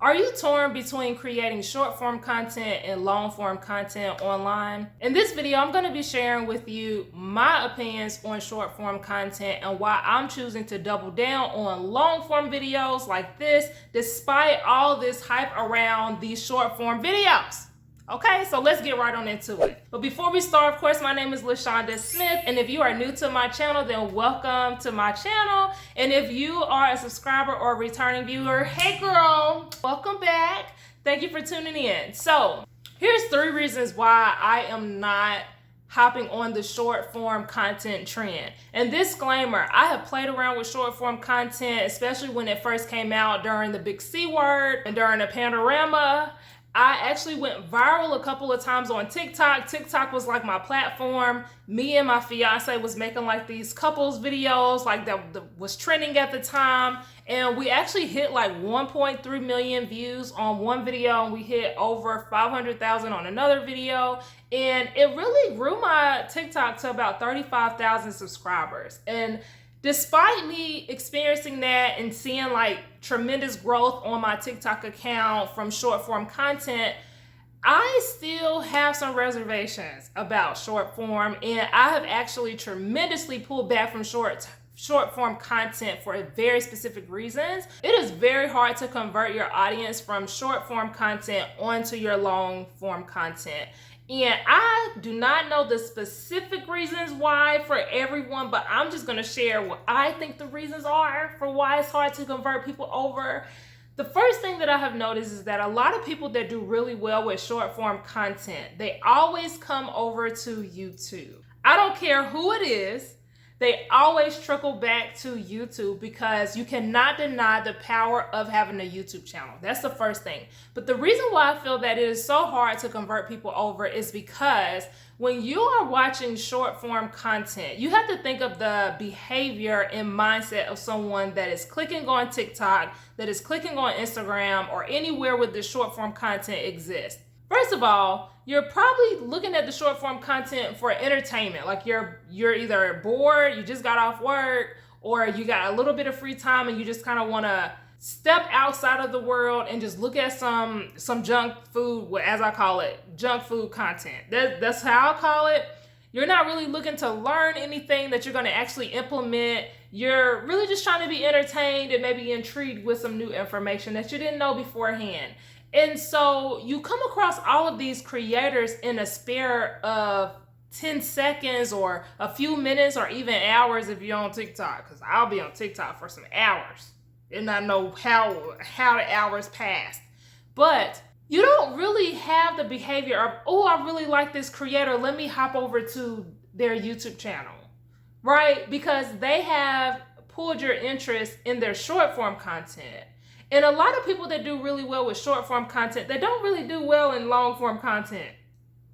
Are you torn between creating short form content and long form content online? In this video, I'm going to be sharing with you my opinions on short form content and why I'm choosing to double down on long form videos like this, despite all this hype around these short form videos. Okay, so let's get right on into it. But before we start, of course, my name is Lashawnda Smith, and if you are new to my channel, then welcome to my channel. And if you are a subscriber or a returning viewer, hey girl, welcome back. Thank you for tuning in. So here's 3 reasons why I am not hopping on the short form content trend. And disclaimer, I have played around with short form content, especially when it first came out during the big C word and during the panorama. I actually went viral a couple of times on TikTok. TikTok was like my platform. Me and my fiance was making like these couples videos like that was trending at the time. And we actually hit like 1.3 million views on one video, and we hit over 500,000 on another video. And it really grew my TikTok to about 35,000 subscribers. And despite me experiencing that and seeing like tremendous growth on my TikTok account from short form content, I still have some reservations about short form, and I have actually tremendously pulled back from short form content for very specific reasons. It is very hard to convert your audience from short form content onto your long form content. And I do not know the specific reasons why for everyone, but I'm just gonna share what I think the reasons are for why it's hard to convert people over. The first thing that I have noticed is that a lot of people that do really well with short form content, they always come over to YouTube. I don't care who it is, they always trickle back to YouTube because you cannot deny the power of having a YouTube channel. That's the first thing. But the reason why I feel that it is so hard to convert people over is because when you are watching short form content, you have to think of the behavior and mindset of someone that is clicking on TikTok, that is clicking on Instagram, or anywhere where the short form content exists. First of all, you're probably looking at the short form content for entertainment. Like you're either bored, you just got off work, or you got a little bit of free time and you just kind of want to step outside of the world and just look at some junk food, as I call it, junk food content. That's how I call it. You're not really looking to learn anything that you're going to actually implement. You're really just trying to be entertained and maybe intrigued with some new information that you didn't know beforehand. And so you come across all of these creators in a spare of 10 seconds or a few minutes or even hours if you're on TikTok, because I'll be on TikTok for some hours and I know how the hours passed. But you don't really have the behavior of, oh, I really like this creator, let me hop over to their YouTube channel, right? Because they have pulled your interest in their short form content. And a lot of people that do really well with short form content, they don't really do well in long form content,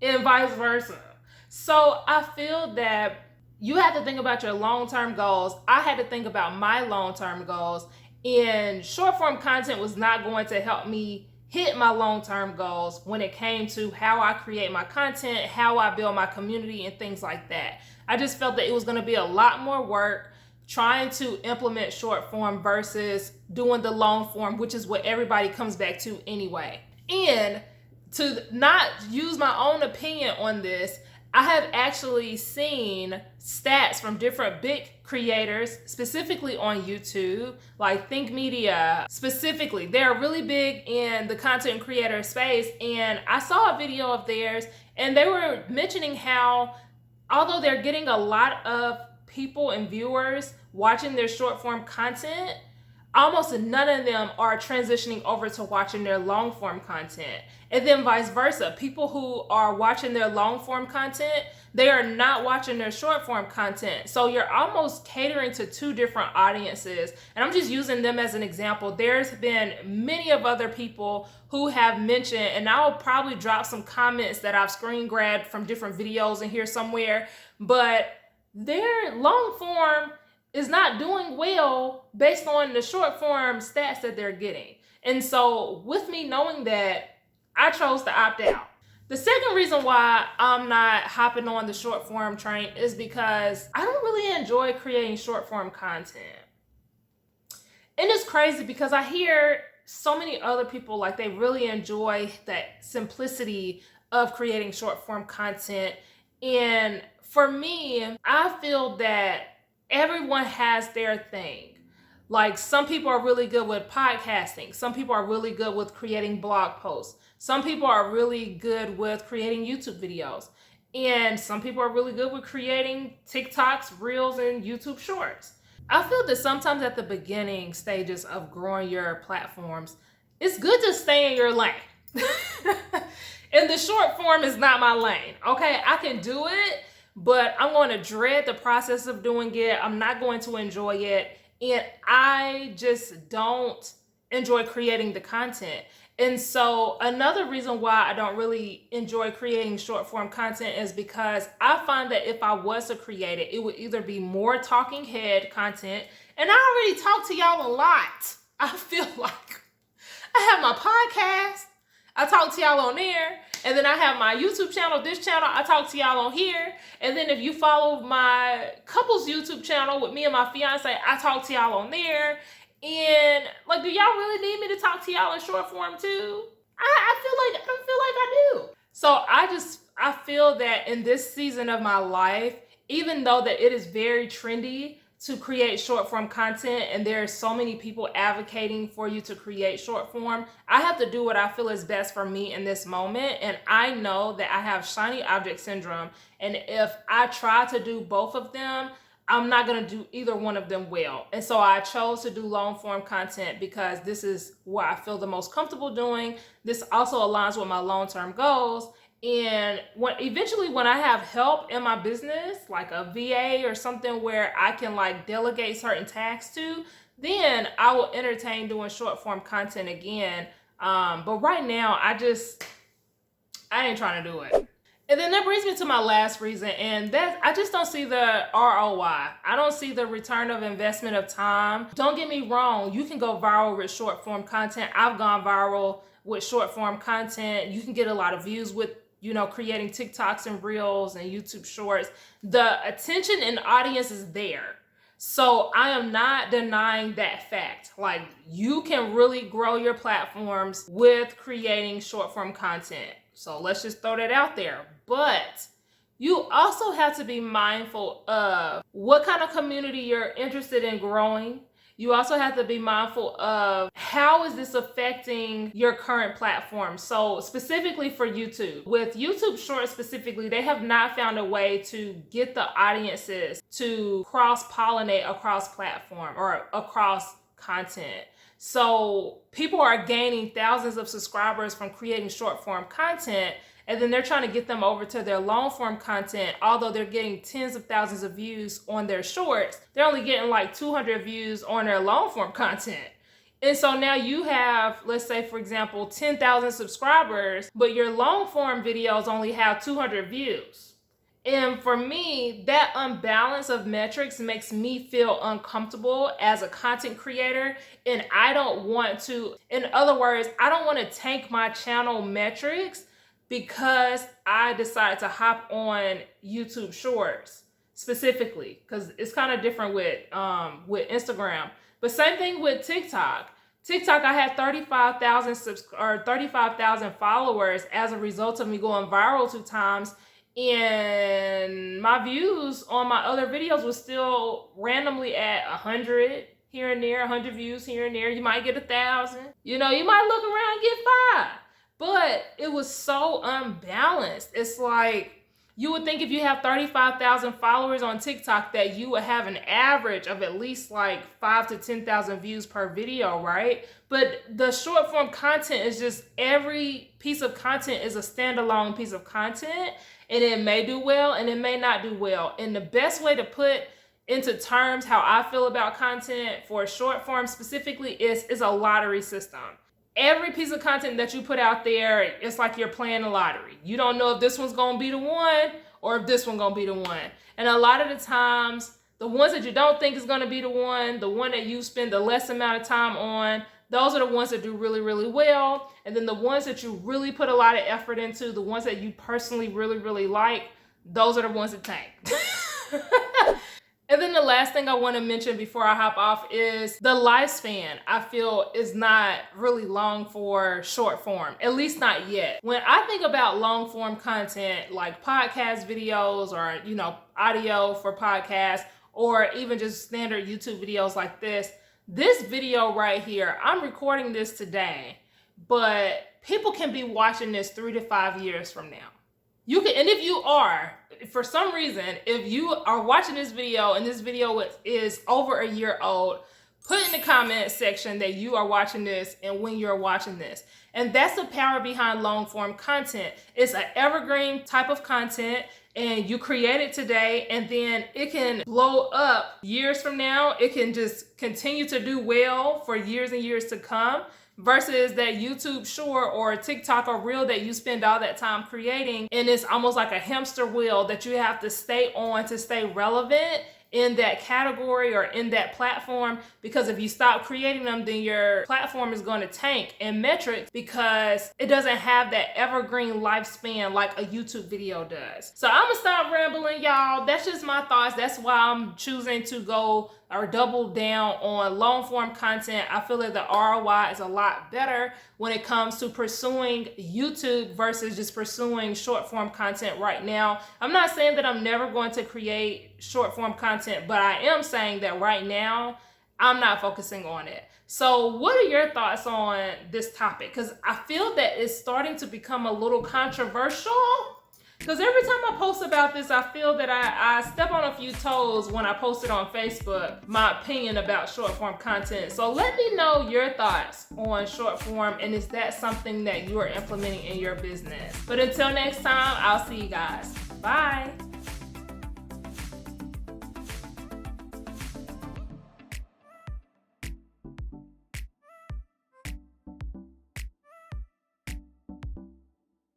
and vice versa. So I feel that you have to think about your long-term goals. I had to think about my long-term goals, and short form content was not going to help me hit my long-term goals when it came to how I create my content, how I build my community, and things like that. I just felt that it was going to be a lot more work trying to implement short form versus doing the long form, which is what everybody comes back to anyway. And to not use my own opinion on this, I have actually seen stats from different big creators, specifically on YouTube, like Think Media specifically. They're really big in the content creator space. And I saw a video of theirs and they were mentioning how, although they're getting a lot of people and viewers watching their short form content, almost none of them are transitioning over to watching their long form content. And then vice versa, people who are watching their long form content, they are not watching their short form content. So you're almost catering to 2 different audiences. And I'm just using them as an example. There's been many of other people who have mentioned, and I'll probably drop some comments that I've screen grabbed from different videos in here somewhere, but their long form is not doing well based on the short form stats that they're getting. And so with me knowing that, I chose to opt out. The second reason why I'm not hopping on the short form train is because I don't really enjoy creating short form content. And it's crazy because I hear so many other people, like, they really enjoy that simplicity of creating short form content. And for me, I feel that everyone has their thing. Like, some people are really good with podcasting. Some people are really good with creating blog posts. Some people are really good with creating YouTube videos. And some people are really good with creating TikToks, Reels, and YouTube Shorts. I feel that sometimes at the beginning stages of growing your platforms, it's good to stay in your lane. And the short form is not my lane. Okay, I can do it, but I'm going to dread the process of doing it. I'm not going to enjoy it. And I just don't enjoy creating the content. And so another reason why I don't really enjoy creating short form content is because I find that if I was to create it, it would either be more talking head content. And I already talk to y'all a lot. I feel like I have my podcast. I talk to y'all on there. And then I have my YouTube channel, this channel, I talk to y'all on here. And then if you follow my couples YouTube channel with me and my fiance, I talk to y'all on there. And like, do y'all really need me to talk to y'all in short form too? I feel like I do. So I feel that in this season of my life, even though that it is very trendy to create short form content and there are so many people advocating for you to create short form, I have to do what I feel is best for me in this moment. And I know that I have shiny object syndrome. And if I try to do both of them, I'm not going to do either one of them well. And so I chose to do long form content because this is what I feel the most comfortable doing. This also aligns with my long-term goals. And eventually when I have help in my business, like a VA or something where I can like delegate certain tasks to, then I will entertain doing short form content again. But right now I ain't trying to do it. And then that brings me to my last reason, and that I just don't see the ROI. I don't see the return of investment of time. Don't get me wrong, you can go viral with short form content. I've gone viral with short form content. You can get a lot of views with, creating TikToks and Reels and YouTube Shorts. The attention and audience is there. So I am not denying that fact. Like, you can really grow your platforms with creating short form content. So let's just throw that out there. But you also have to be mindful of what kind of community you're interested in growing. You also have to be mindful of how is this affecting your current platform. So specifically for YouTube, with YouTube Shorts specifically, they have not found a way to get the audiences to cross-pollinate across platform or across content. So people are gaining thousands of subscribers from creating short form content, and then they're trying to get them over to their long form content. Although they're getting tens of thousands of views on their shorts, they're only getting like 200 views on their long form content. And so now you have, let's say for example, 10,000 subscribers, but your long form videos only have 200 views. And for me, that unbalance of metrics makes me feel uncomfortable as a content creator. And I don't want to, in other words, I don't want to tank my channel metrics because I decided to hop on YouTube Shorts specifically, because it's kind of different with Instagram. But same thing with TikTok. TikTok, I had 35,000 followers as a result of me going viral 2 times. And my views on my other videos was still randomly at 100 here and there, 100 views here and there. You might get 1,000. You might look around and get 5. But it was so unbalanced. It's like, you would think if you have 35,000 followers on TikTok that you would have an average of at least like 5,000 to 10,000 views per video, right? But the short form content is just, every piece of content is a standalone piece of content, and it may do well and it may not do well. And the best way to put into terms how I feel about content for short form specifically is a lottery system. Every piece of content that you put out there, it's like you're playing a lottery. You don't know if this one's gonna be the one or if this one's gonna be the one. And a lot of the times, the ones that you don't think is gonna be the one that you spend the less amount of time on, those are the ones that do really, really well. And then the ones that you really put a lot of effort into, the ones that you personally really, really like, those are the ones that tank. And then the last thing I want to mention before I hop off is the lifespan, I feel, is not really long for short form, at least not yet. When I think about long form content like podcast videos or, audio for podcasts, or even just standard YouTube videos like this video right here, I'm recording this today, but people can be watching this 3 to 5 years from now. You can, and if you are, for some reason, if you are watching this video and this video is over a year old, put in the comment section that you are watching this and when you're watching this. And that's the power behind long form content. It's an evergreen type of content, and you create it today and then it can blow up years from now. It can just continue to do well for years and years to come, versus that YouTube short or TikTok or reel that you spend all that time creating, and it's almost like a hamster wheel that you have to stay on to stay relevant in that category or in that platform, because if you stop creating them, then your platform is going to tank in metrics because it doesn't have that evergreen lifespan like a YouTube video does. So I'm gonna stop rambling, y'all. That's just my thoughts. That's why I'm choosing to go or double down on long form content. I feel like the ROI is a lot better when it comes to pursuing YouTube versus just pursuing short form content right now. I'm not saying that I'm never going to create short form content, but I am saying that right now I'm not focusing on it. So what are your thoughts on this topic? Because I feel that it's starting to become a little controversial. Because every time I post about this, I feel that I step on a few toes when I post it on Facebook, my opinion about short form content. So let me know your thoughts on short form, and is that something that you are implementing in your business? But until next time, I'll see you guys. Bye.